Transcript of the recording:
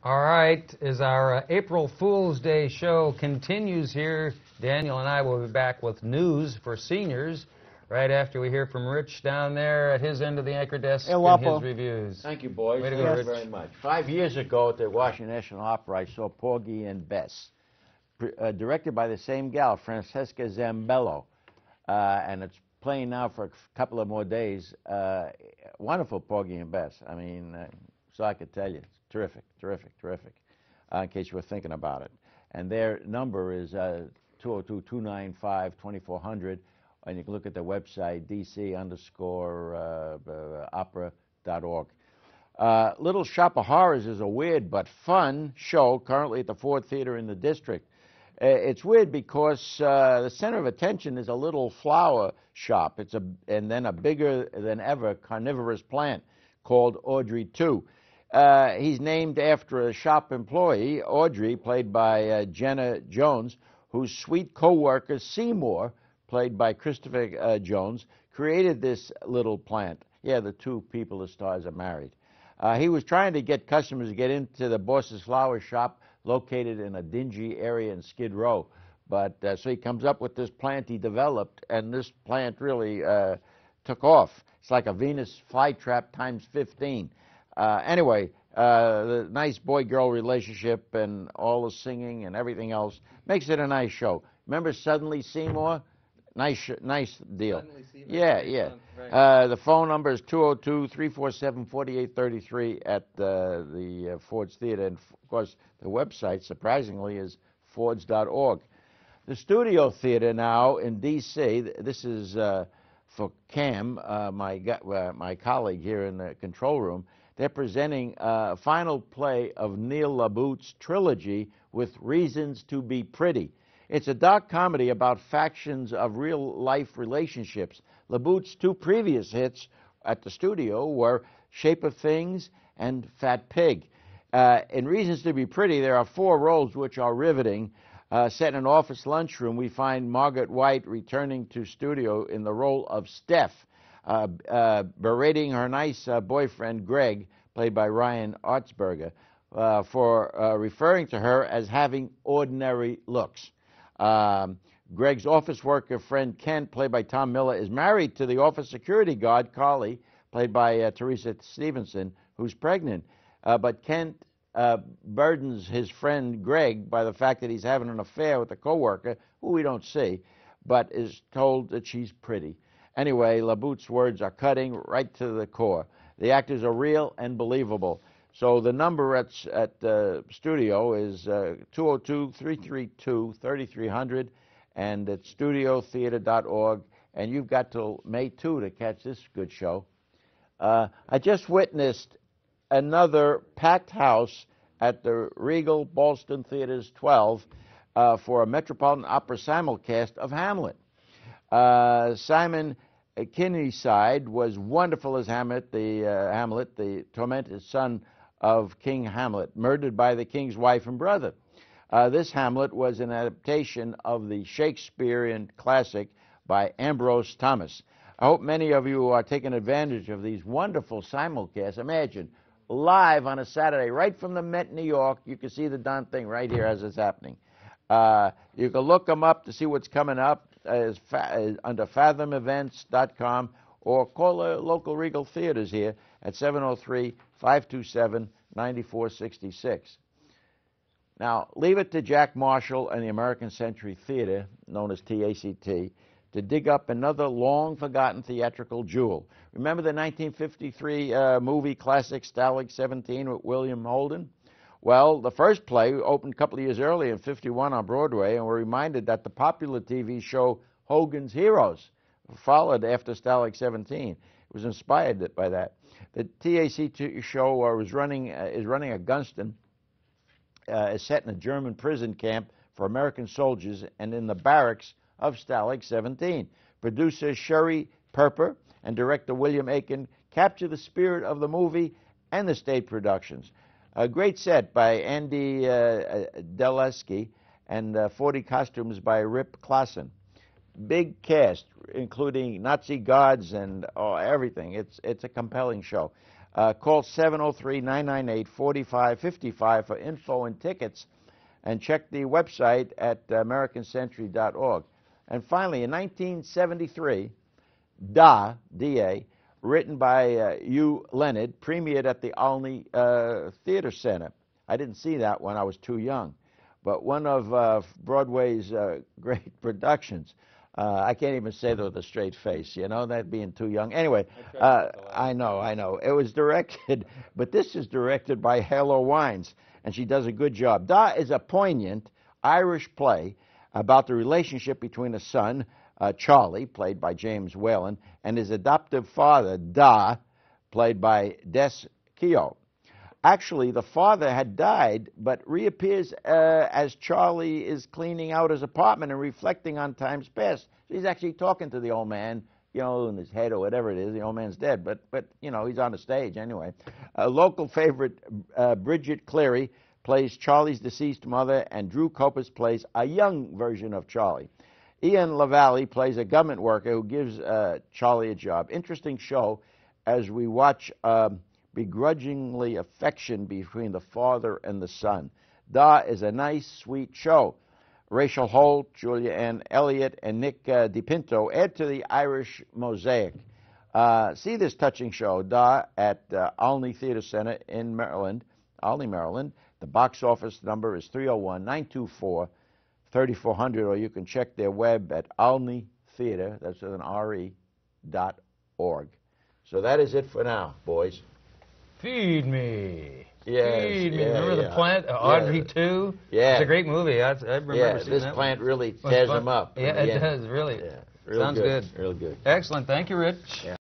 All right, as our April Fool's Day show continues here, Daniel and I will be back with news for seniors right after we hear from Rich down there at his end of the anchor desk and his reviews. Thank you, boys. Way to go, Thank Rich. you very much. 5 years ago at the Washington National Opera, I saw Porgy and Bess, directed by the same gal, Francesca Zambello, and it's playing now for a couple of more days. Wonderful Porgy and Bess. I mean, so I could tell you, it's terrific, terrific, terrific, in case you were thinking about it. And their number is 202-295-2400, and you can look at their website, dc_opera.org. Little Shop of Horrors is a weird but fun show currently at the Ford Theater in the district. It's weird because the center of attention is a little flower shop. And then a bigger than ever carnivorous plant called Audrey 2. He's named after a shop employee, Audrey, played by Jenna Jones, whose sweet co-worker Seymour, played by Christopher Jones, created this little plant. Yeah, the two people, the stars, are married. He was trying to get customers to get into the boss's flower shop located in a dingy area in Skid Row. But so he comes up with this plant he developed, and this plant really took off. It's like a Venus flytrap times 15. Anyway, the nice boy-girl relationship and all the singing and everything else makes it a nice show. Remember Suddenly Seymour? Nice deal. Yeah. Right. The phone number is 202-347-4833 at the Ford's Theater. And, of course, the website, surprisingly, is fords.org. The Studio Theater now in D.C., this is for Cam, my colleague here in the control room. They're presenting a final play of Neil LaBute's trilogy with Reasons to Be Pretty. It's a dark comedy about factions of real-life relationships. LaBute's two previous hits at the studio were Shape of Things and Fat Pig. In Reasons to Be Pretty, there are 4 roles which are riveting. Set in an office lunchroom, we find Margaret White returning to studio in the role of Steph, berating her nice boyfriend, Greg, played by Ryan Artsberger, for referring to her as having ordinary looks. Greg's office worker friend Kent, played by Tom Miller, is married to the office security guard, Carly, played by Teresa Stevenson, who's pregnant. But Kent burdens his friend Greg by the fact that he's having an affair with a coworker, who we don't see, but is told that she's pretty. Anyway, LaBute's words are cutting right to the core. The actors are real and believable. So the number at the studio is 202-332-3300, and it's studiotheater.org. And you've got till May 2 to catch this good show. I just witnessed another packed house at the Regal Ballston Theater's 12 for a Metropolitan Opera simulcast of Hamlet. Simon Kinneyside was wonderful as Hamlet, the tormented son of King Hamlet, murdered by the king's wife and brother. This Hamlet was an adaptation of the Shakespearean classic by Ambrose Thomas. I hope many of you are taking advantage of these wonderful simulcasts. Imagine, live on a Saturday, right from the Met, New York. You can see the darn thing right here as it's happening. You can look them up to see what's coming up under fathomevents.com, or call the local Regal Theaters here at 703-527-9466. Now, leave it to Jack Marshall and the American Century Theater, known as TACT, to dig up another long-forgotten theatrical jewel. Remember the 1953 movie classic Stalag 17 with William Holden? Well, the first play opened a couple of years earlier in 51 on Broadway, and we're reminded that the popular TV show Hogan's Heroes followed after Stalag 17. It was inspired by that. The TACT show is running a Gunston, is set in a German prison camp for American soldiers and in the barracks of Stalag 17. Producer Sherry Perper and director William Aiken capture the spirit of the movie and the state productions. A great set by Andy Deleski and 40 costumes by Rip Klassen. Big cast, including Nazi guards and everything. It's a compelling show. Call 703-998-4555 for info and tickets, and check the website at AmericanCentury.org. And finally, in 1973, Da, D-A, written by Hugh Leonard, premiered at the Olney Theater Center. I didn't see that one. I was too young. But one of Broadway's great productions. I can't even say that with a straight face, you know, that being too young. Anyway, I know. It was directed, but this is directed by Halo Wines, and she does a good job. Da is a poignant Irish play about the relationship between a son, Charlie, played by James Whalen, and his adoptive father, Da, played by Des Keogh. Actually, the father had died, but reappears as Charlie is cleaning out his apartment and reflecting on times past. So he's actually talking to the old man, you know, in his head or whatever it is. The old man's dead, but you know, he's on the stage anyway. A local favorite, Bridget Cleary, plays Charlie's deceased mother, and Drew Copus plays a young version of Charlie. Ian LaValle plays a government worker who gives Charlie a job. Interesting show as we watch begrudgingly affection between the father and the son. Da is a nice, sweet show. Rachel Holt, Julia Ann Elliott, and Nick DiPinto add to the Irish mosaic. See this touching show, Da, at Olney Theater Center in Maryland, Olney, Maryland. The box office number is 301-924-3400, or you can check their web at olneytheater, that's with an .org. So that is it for now, boys. Feed me. Yes, Feed me. yeah, Remember the plant? Audrey 2? Yeah. It's a great movie. I remember seeing this that plant one. really tears them up. Yeah, it does, really. Yeah, real Sounds good. Real good. Excellent. Thank you, Rich. Yeah.